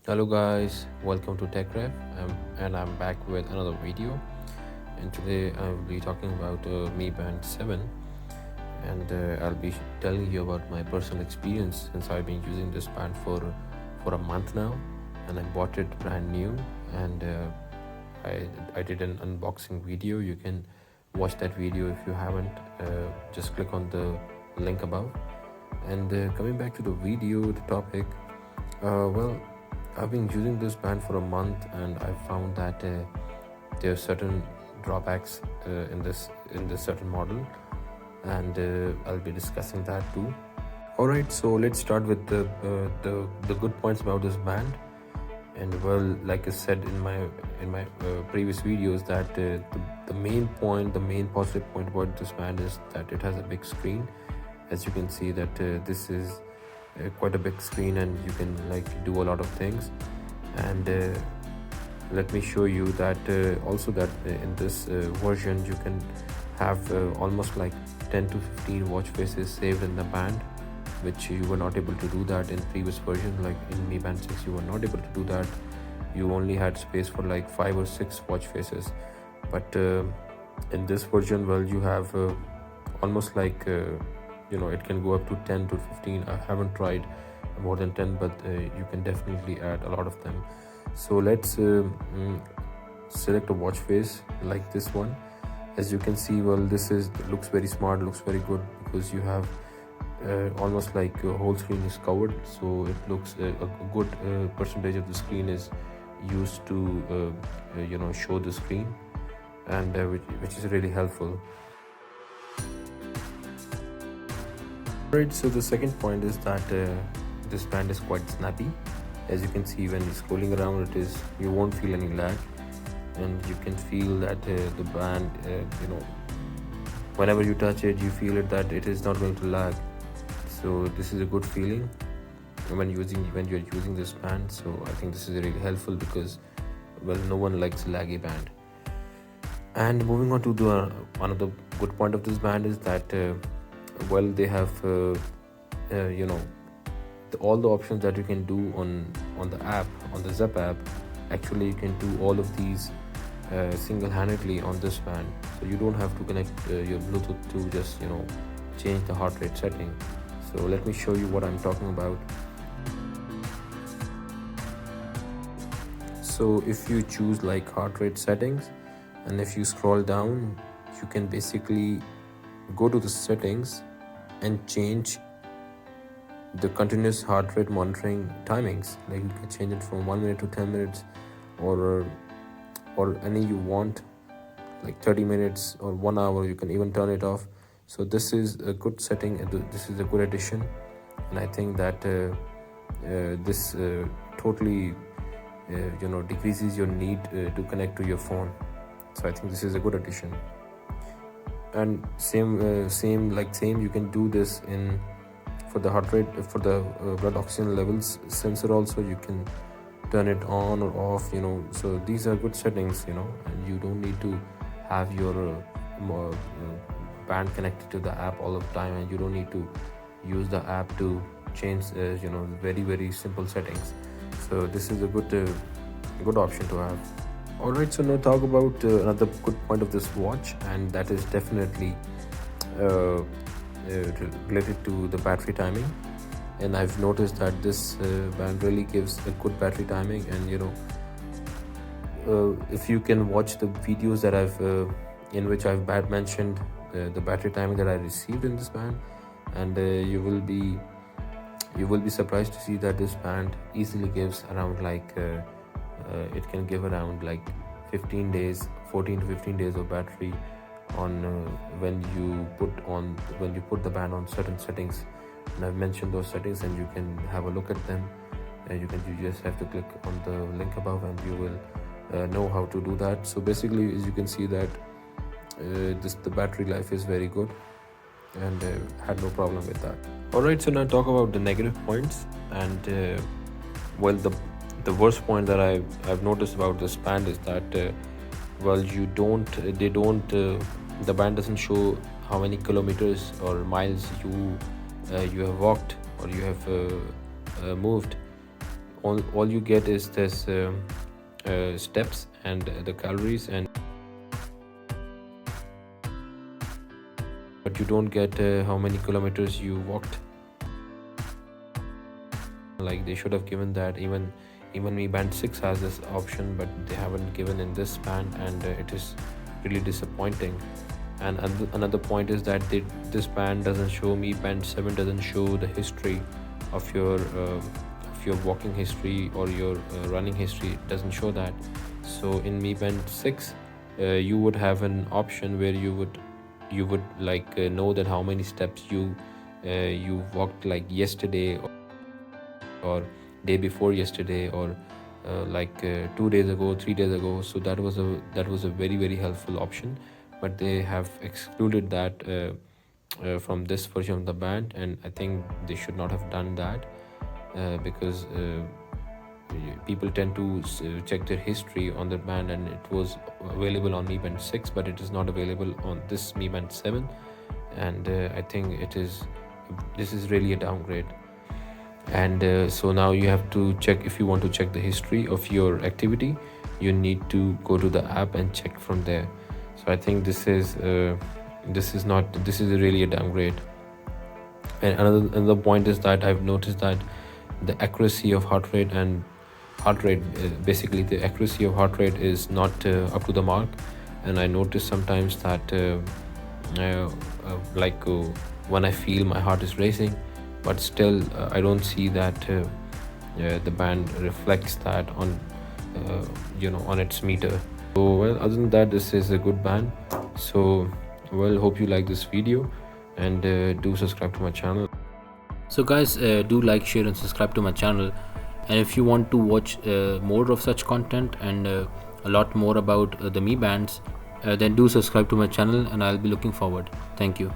Hello guys, welcome to TechRev, and I'm back with another video. And today I will be talking about Mi Band 7, and I'll be telling you about my personal experience since I've been using this band for a month now, and I bought it brand new, and I did an unboxing video. You can watch that video if you haven't. Just click on the link above. And coming back to the video, the topic. Well, I've been using this band for a month, and I found that there are certain drawbacks in this certain model, and I'll be discussing that too. All right, so let's start with the good points about this band. And well, like I said in my previous videos, that the main point, the main positive point about this band is that it has a big screen. As you can see, that this is quite a big screen, and you can like do a lot of things. And let me show you that also that in this version you can have almost like 10 to 15 watch faces saved in the band, which you were not able to do that in previous version. Like in Mi Band 6 you were not able to do that. You only had space for like 5 or 6 watch faces, but in this version, well, you have almost like it can go up to 10 to 15. I haven't tried more than 10, but you can definitely add a lot of them. So let's select a watch face like this one. As you can see, well, this looks very smart, looks very good, because you have almost like a whole screen is covered, so it looks a good percentage of the screen is used to show the screen, and which is really helpful. Right, so the second point is that this band is quite snappy. As you can see, when you're scrolling around, you won't feel any lag, and you can feel that the band, whenever you touch it, you feel it that it is not going to lag. So this is a good feeling when you're using this band. So I think this is really helpful, because well, no one likes a laggy band. And moving on to the another good point of this band is that well, they have all the options that you can do on the app, on the Zep app. Actually, you can do all of these single-handedly on this band, so you don't have to connect your Bluetooth to just change the heart rate setting. So let me show you what I'm talking about. So if you choose like heart rate settings, and if you scroll down, you can basically go to the settings and change the continuous heart rate monitoring timings. Like you can change it from 1 minute to 10 minutes, or any you want, like 30 minutes or 1 hour. You can even turn it off. So this is a good setting, and this is a good addition, and I think that this totally decreases your need to connect to your phone. So I think this is a good addition. And same you can do this in for the heart rate, for the blood oxygen levels sensor also. You can turn it on or off, so these are good settings, and you don't need to have your band connected to the app all of the time, and you don't need to use the app to change very, very simple settings. So this is a good option to have. Alright, so now talk about another good point of this watch, and that is definitely related to the battery timing. And I've noticed that this band really gives a good battery timing. And if you can watch the videos that in which I've mentioned the battery timing that I received in this band, and you will be surprised to see that this band easily gives around like it can give around like 14 to 15 days of battery on when you put the band on certain settings. And I've mentioned those settings, and you can have a look at them. You just have to click on the link above, and you will know how to do that. So basically, as you can see that the battery life is very good, and had no problem with that. Alright, so now talk about the negative points. And well, the worst point that I've noticed about this band is that well, the band doesn't show how many kilometers or miles you have walked, or you have moved. all you get is this steps and the calories, and but you don't get how many kilometers you walked. Like, they should have given that. Even Mi Band 6 has this option, but they haven't given in this band, and it is really disappointing. And another point is that this band doesn't show, Mi Band 7 doesn't show the history of your walking history or your running history. It doesn't show that. So in Mi Band 6 you would have an option where you would like know that how many steps you walked, like yesterday or day before yesterday, or 2 days ago, 3 days ago. So that was a very, very helpful option, but they have excluded that from this version of the band, and I think they should not have done that, because people tend to check their history on the band, and it was available on Mi Band 6, but it is not available on this Mi Band 7. And I think this is really a downgrade. And so now you have to check. If you want to check the history of your activity, you need to go to the app and check from there. So I think this is really a downgrade. And another point is that I've noticed that the accuracy of heart rate basically the accuracy of heart rate is not up to the mark. And I notice sometimes that when I feel my heart is racing, but still I don't see that the band reflects that on on its meter. So well, other than that, this is a good band. So well, hope you like this video, and do subscribe to my channel. So guys, do like, share and subscribe to my channel. And if you want to watch more of such content and a lot more about the Mi Bands, then do subscribe to my channel, and I'll be looking forward. Thank you.